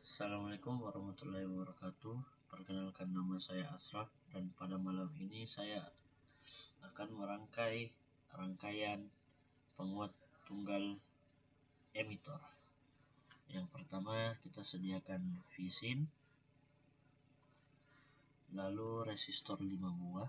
Assalamualaikum warahmatullahi wabarakatuh. Perkenalkan, nama saya Asraf dan pada malam ini saya akan merangkai rangkaian penguat tunggal emitor. Yang pertama kita sediakan visin, lalu resistor 5 buah,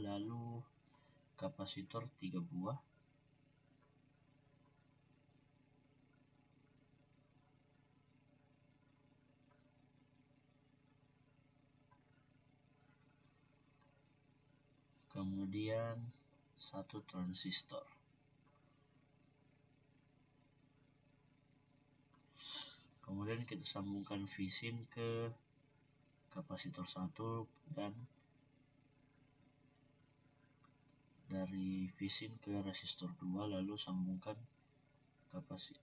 lalu kapasitor 3 buah, kemudian 1 transistor. Kemudian kita sambungkan visin ke kapasitor 1 dan dari visin ke resistor 2, lalu sambungkan kapasitor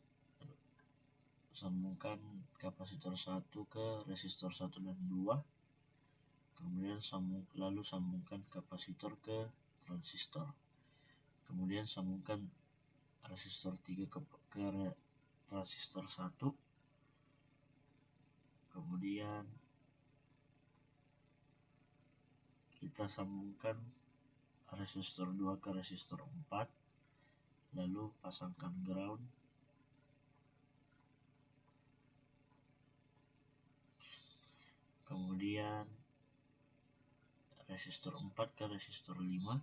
1 ke resistor 1 dan 2, kemudian sambungkan kapasitor ke transistor, kemudian sambungkan resistor 3 ke transistor 1, kemudian kita sambungkan resistor 2 ke resistor 4, lalu pasangkan ground, kemudian resistor 4 ke resistor 5,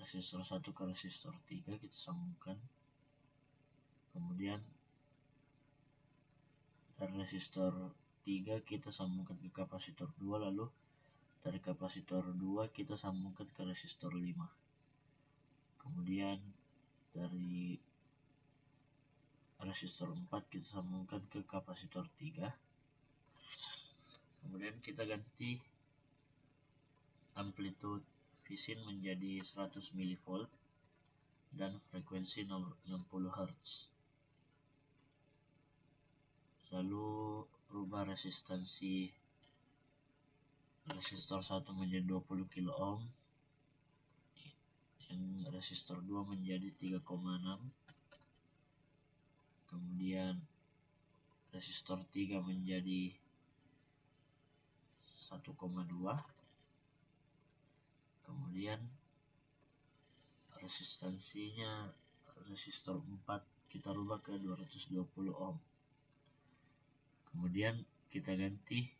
resistor 1 ke resistor 3 kita sambungkan, kemudian dari resistor 3 kita sambungkan ke kapasitor 2, lalu dari kapasitor 2 kita sambungkan ke resistor 5, kemudian dari resistor 4 kita sambungkan ke kapasitor 3, kemudian kita ganti amplitude visin menjadi 100 mV dan frekuensi 60 Hz, lalu rubah resistansi resistor 1 menjadi 20 kilo ohm, yang resistor 2 menjadi 3,6, kemudian resistor 3 menjadi 1,2, kemudian resistansinya resistor 4 kita rubah ke 220 ohm, kemudian kita ganti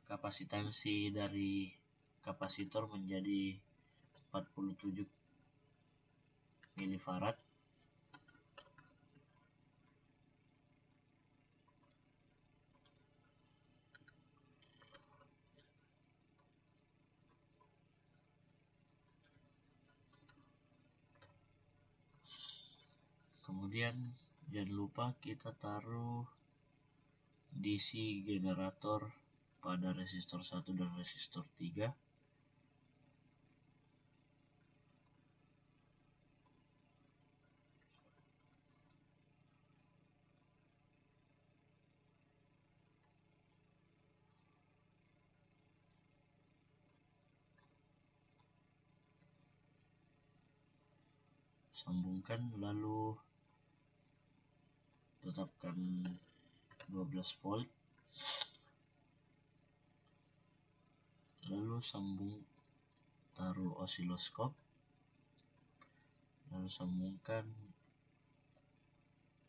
kapasitansi dari kapasitor menjadi 47 milifarad, kemudian jangan lupa kita taruh DC generator pada resistor 1 dan resistor 3, sambungkan lalu tetapkan 12 volt, lalu taruh osiloskop, lalu sambungkan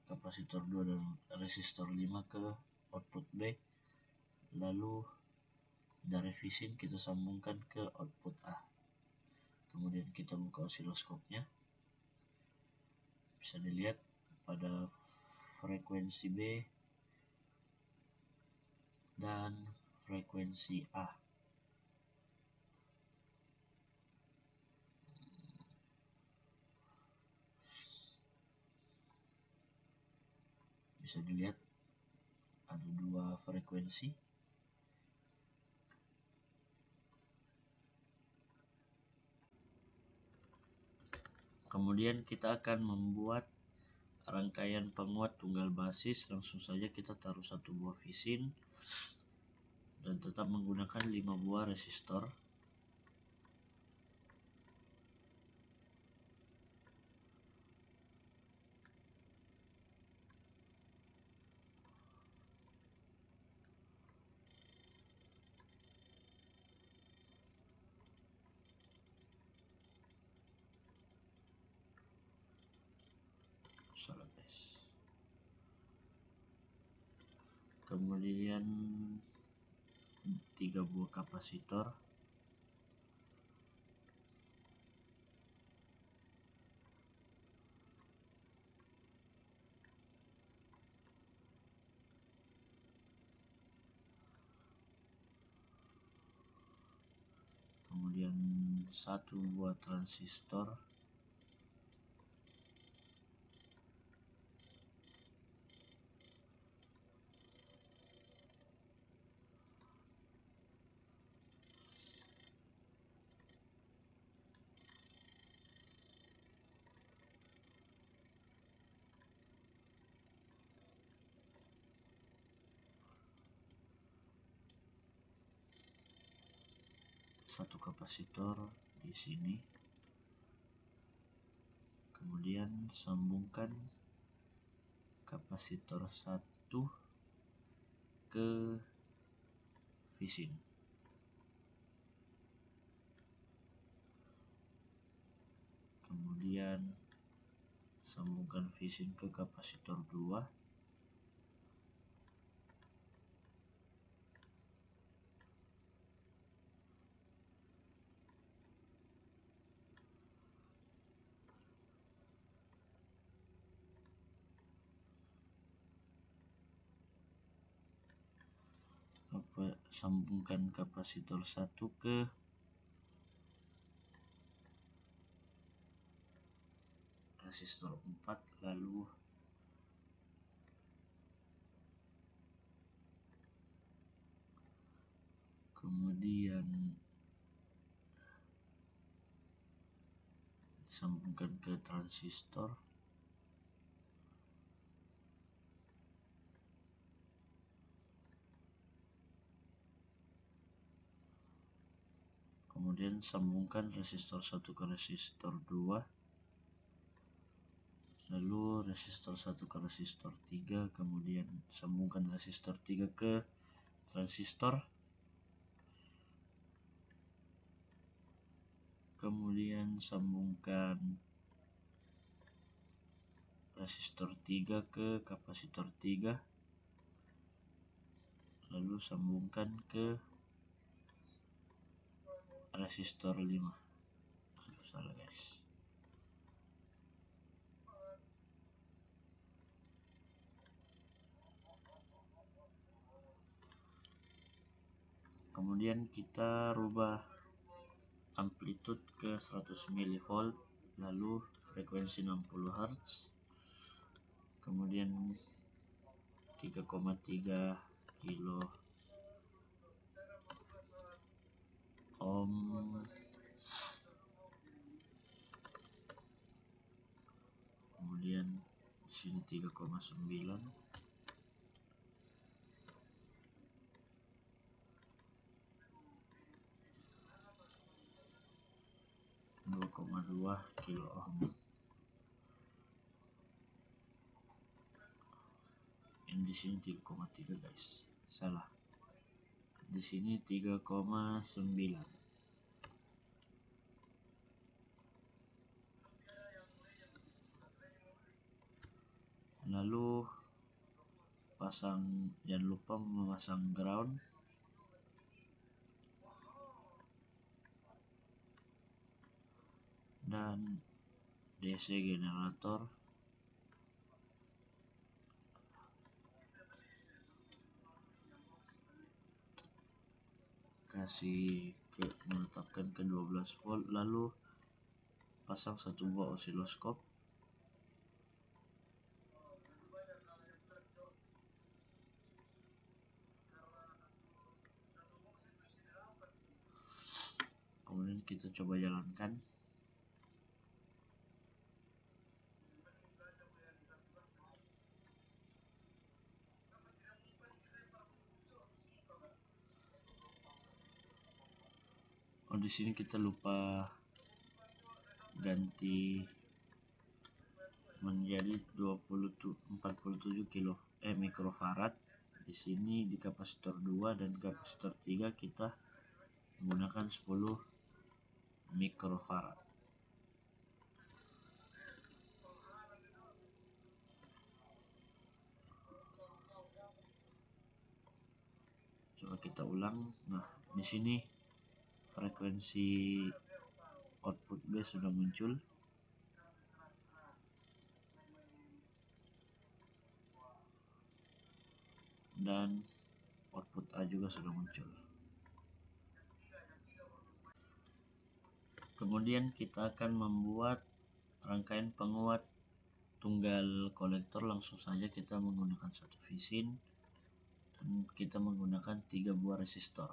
kapasitor 2 dan resistor 5 ke output B, lalu dari visin kita sambungkan ke output A, kemudian kita buka osiloskopnya, bisa dilihat pada frekuensi B dan frekuensi A. Bisa dilihat ada 2 frekuensi. Kemudian kita akan membuat rangkaian penguat tunggal basis. Langsung saja kita taruh 1 buah visin dan tetap menggunakan 5 buah resistor. Salah guys. Kemudian 3 buah kapasitor. Kemudian 1 buah transistor. Satu kapasitor di sini. Kemudian sambungkan kapasitor 1 ke visin. Kemudian sambungkan visin ke kapasitor 2. Sambungkan kapasitor 1 ke resistor 4, lalu kemudian sambungkan ke transistor. Kemudian sambungkan resistor 1 ke resistor 2, lalu resistor 1 ke resistor 3, kemudian sambungkan resistor 3 ke transistor, kemudian sambungkan resistor 3 ke kapasitor 3, lalu sambungkan ke resistor 5. Aduh, salah guys. Kemudian kita rubah amplitude ke 100 mV, lalu frekuensi 60 Hz, kemudian 3,3 kilo ohm, kemudian di sini 3,9, 2,2 kilo ohm. Yang di sini 3,3 guys, salah. Di sini 3,9. Lalu jangan lupa memasang ground. Dan DC generator. Menetapkan ke 12 volt, lalu pasang 1 buah osiloskop. kita coba jalankan. Oh, di sini kita lupa ganti menjadi 47 mikrofarad. Di sini di kapasitor 2 dan kapasitor 3 kita menggunakan 10 mikrofarad. Coba kita ulang. Nah, di sini frekuensi output B sudah muncul. Dan output A juga sudah muncul. Kemudian kita akan membuat rangkaian penguat tunggal kolektor. Langsung saja kita menggunakan satu visin dan kita menggunakan 3 buah resistor.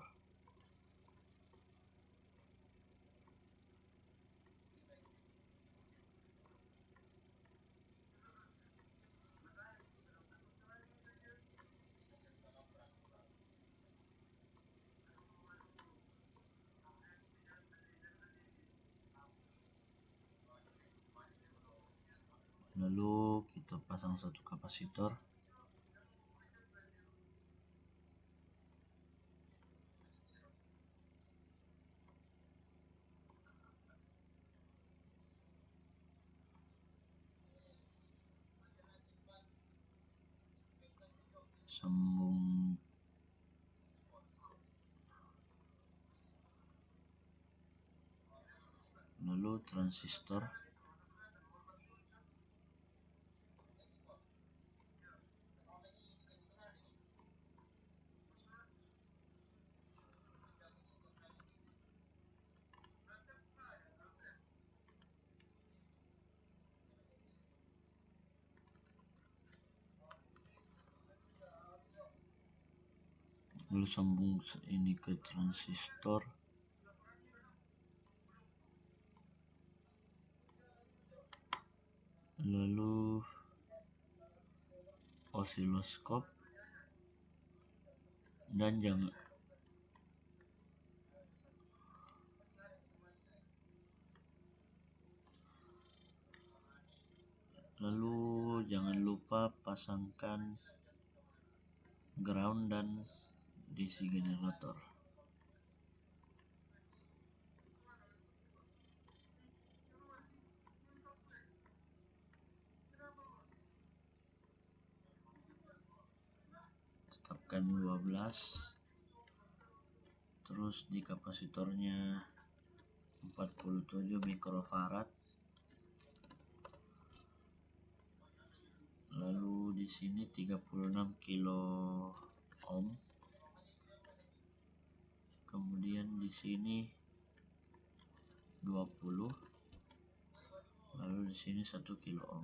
Lalu kita pasang satu kapasitor. Sambung lalu transistor, lalu sambung ini ke transistor, lalu osiloskop, dan jangan lupa pasangkan ground dan DC generator. Tetapkan 12, terus di kapasitornya 47 mikrofarad, lalu di sini 36 kilo ohm, kemudian di sini 20, lalu di sini 1 kilo ohm.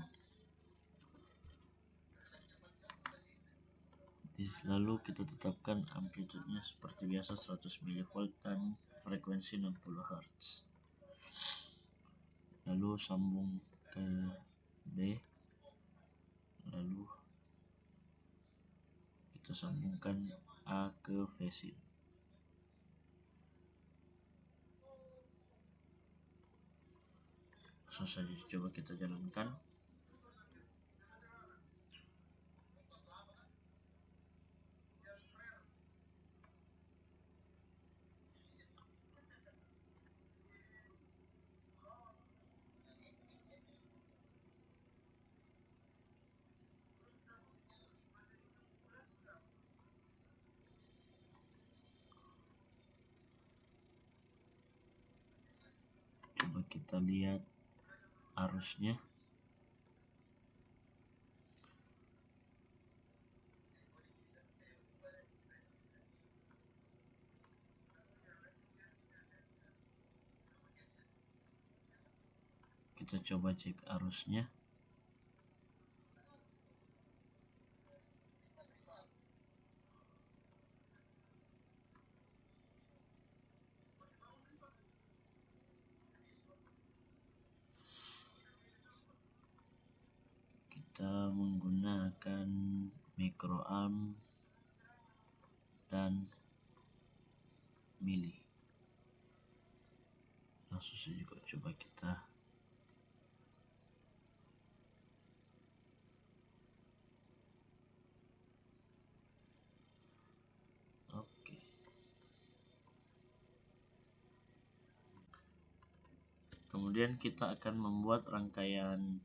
Lalu kita tetapkan amplitudenya seperti biasa 100 mV dan frekuensi 60 Hz. Lalu sambung ke B, lalu kita sambungkan A ke visin. Langsung saja coba kita jalankan. Coba kita lihat arusnya. Kita coba cek arusnya. kita menggunakan microamp dan mili. Langsung saja coba kita oke. Kemudian kita akan membuat rangkaian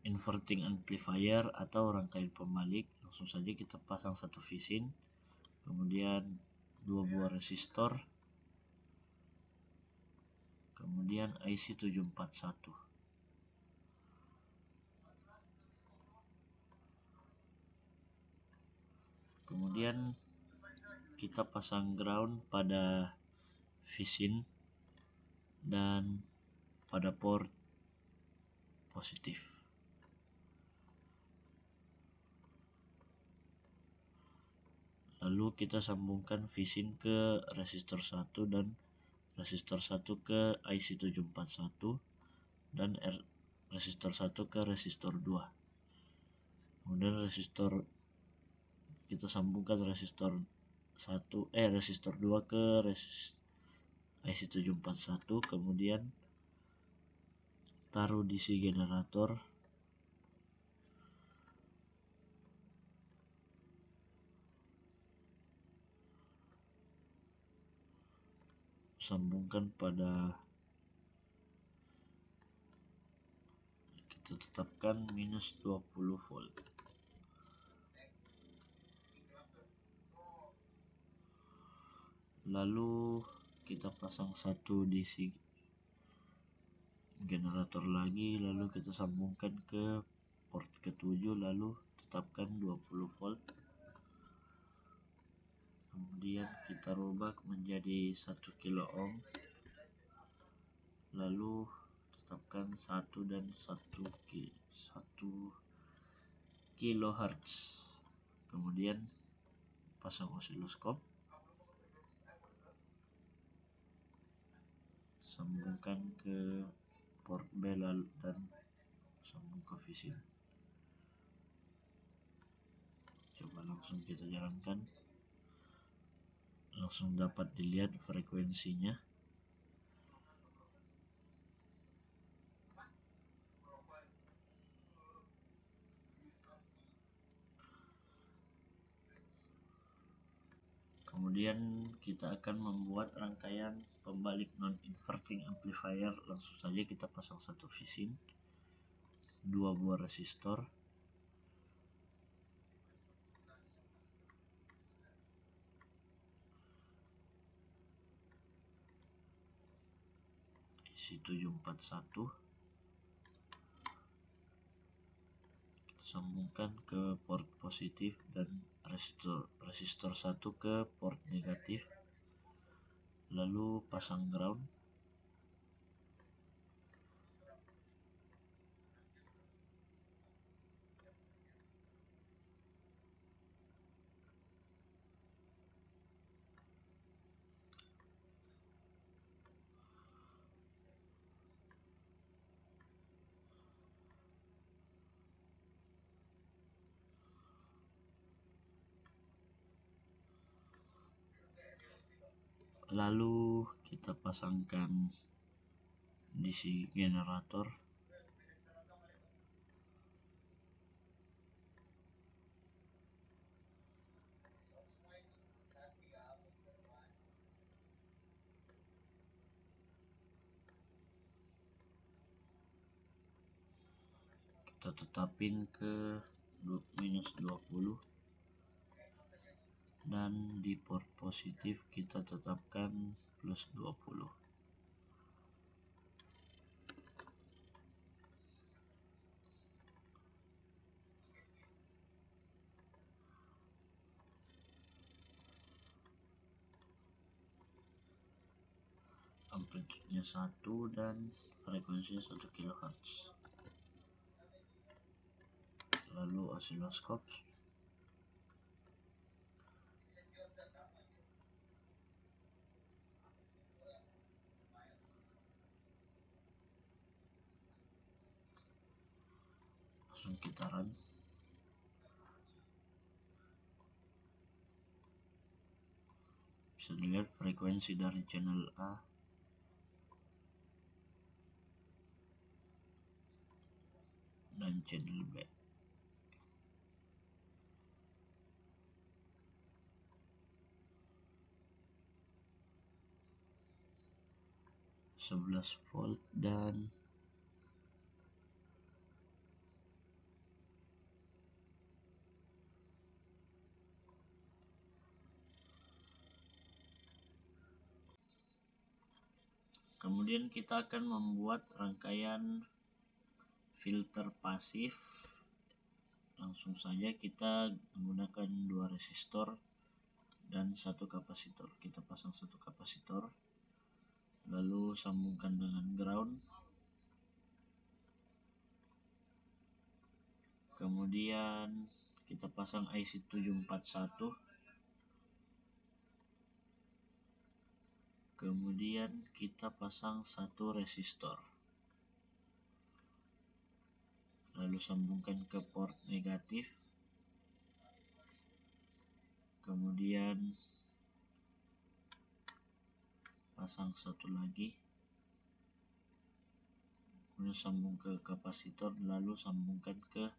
inverting amplifier atau rangkaian pembalik. Langsung saja kita pasang satu visin, kemudian 2 buah resistor, kemudian IC 741. Kemudian kita pasang ground pada visin dan pada port positif. Lalu kita sambungkan visin ke resistor 1 dan resistor 1 ke IC 741 dan resistor 1 ke resistor 2. Kemudian kita sambungkan resistor 2 ke IC 741, kemudian taruh DC generator, sambungkan pada, kita tetapkan minus 20 volt. Lalu kita pasang satu DC generator lagi, lalu kita sambungkan ke port ke-7, lalu tetapkan 20 volt. Kemudian kita rubah menjadi 1 kilo ohm, lalu tetapkan 1 dan 1 kilohertz. Kemudian pasang osiloskop, sambungkan ke port B lalu dan sambung ke visin. Coba langsung kita jalankan, langsung dapat dilihat frekuensinya. Kemudian kita akan membuat rangkaian pembalik non-inverting amplifier. Langsung saja kita pasang satu visin, 2 buah resistor, IC 741, sambungkan ke port positif dan resistor 1 ke port negatif, lalu pasang ground. Lalu kita pasangkan DC generator, kita tetapin ke minus 20, dan di port positif kita tetapkan plus 20. Amplitude-nya 1 dan frekuensinya 1 kHz. Lalu osiloskop, langsung kita run. Bisa dilihat frekuensi dari channel A dan channel B. Sebelas volt dan kemudian kita akan membuat rangkaian filter pasif. Langsung saja kita menggunakan 2 resistor dan 1 kapasitor. Kita pasang 1 kapasitor, lalu sambungkan dengan ground. Kemudian kita pasang IC 741. Kemudian kita pasang 1 resistor, lalu sambungkan ke port negatif. Kemudian pasang 1 lagi, kemudian sambung ke kapasitor, lalu sambungkan ke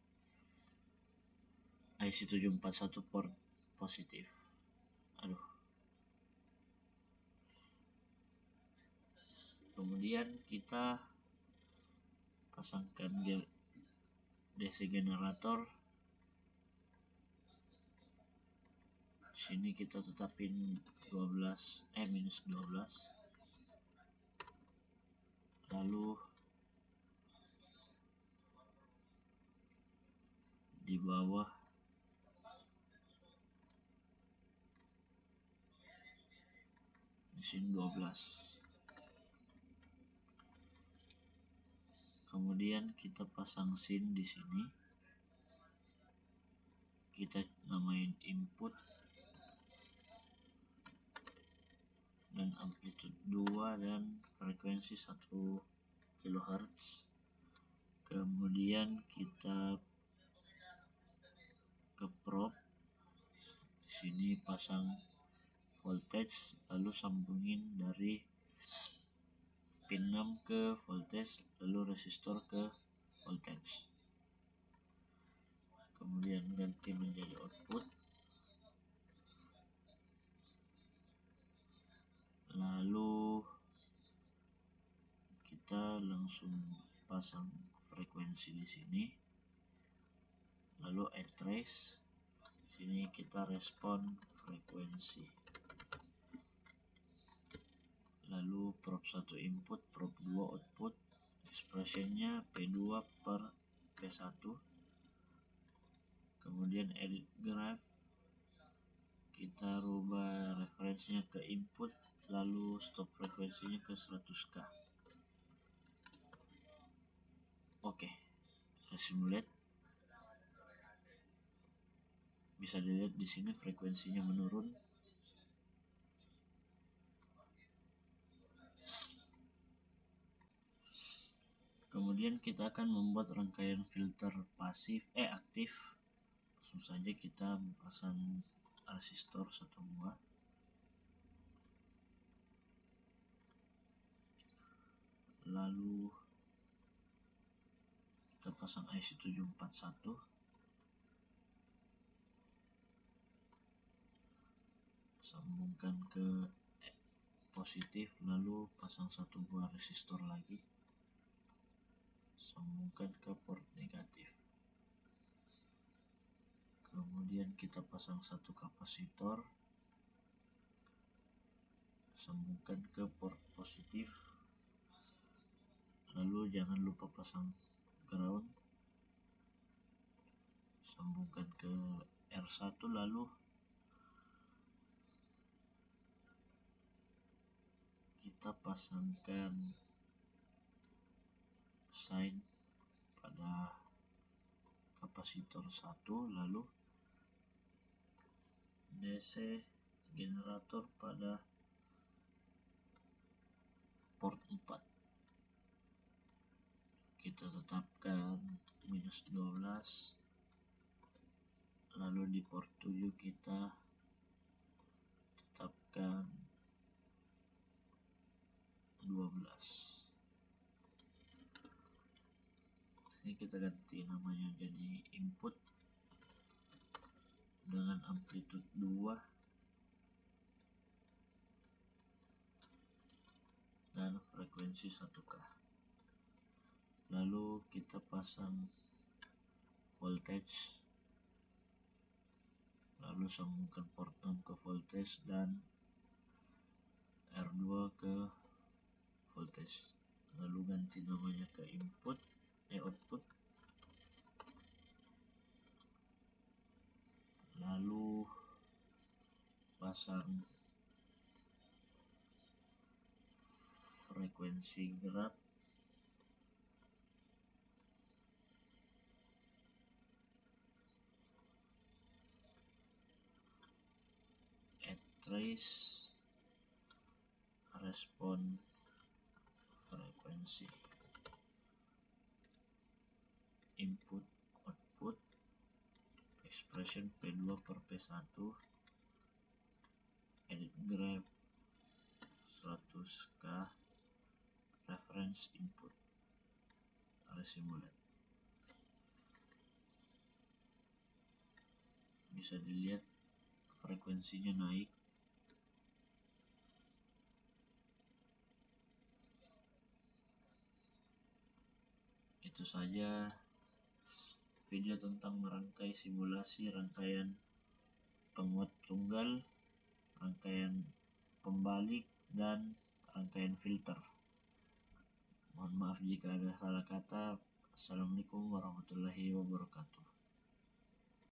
IC 741 port positif. Kemudian kita pasangkan DC generator. Sini kita tetapin minus 12. Lalu di bawah di sini 12. Kemudian kita pasang sin di sini. Kita namain input dan amplitude 2 dan frekuensi 1 kHz. Kemudian kita ke probe. Di sini pasang voltage, lalu sambungin dari pin 6 ke voltage, lalu resistor ke voltage. Kemudian ganti menjadi output. Lalu kita langsung pasang frekuensi di sini. Lalu add trace. Sini kita respon frekuensi. Lalu probe 1 input, probe 2 output. Expressionnya P2 per P1. Kemudian edit graph. Kita rubah referensinya ke input, lalu stop frekuensinya ke 100K. Oke, simulate. Bisa dilihat di sini frekuensinya menurun. Kemudian kita akan membuat rangkaian filter aktif. Langsung saja kita pasang resistor 1 buah. Lalu kita pasang IC 741. Sambungkan ke positif, lalu pasang 1 buah resistor lagi, sambungkan ke port negatif. Kemudian kita pasang 1 kapasitor, sambungkan ke port positif, lalu jangan lupa pasang ground, sambungkan ke R1, lalu kita pasangkan sign pada kapasitor 1, lalu DC generator pada port 4. kita tetapkan minus 12, lalu di port 7 kita tetapkan 12. Ini kita ganti namanya jadi input dengan amplitude 2 dan frekuensi 1K. Lalu kita pasang voltage, lalu sambungkan port 6 ke voltage dan R2 ke voltage, lalu ganti namanya ke output, lalu pasang frekuensi gerak, add trace, respon frekuensi, input output, expression P2 per P1, edit graph 100K, reference input, resimulate. Bisa dilihat frekuensinya naik. Itu saja video tentang merangkai simulasi rangkaian penguat tunggal, rangkaian pembalik, dan rangkaian filter. Mohon maaf jika ada salah kata. Assalamualaikum warahmatullahi wabarakatuh.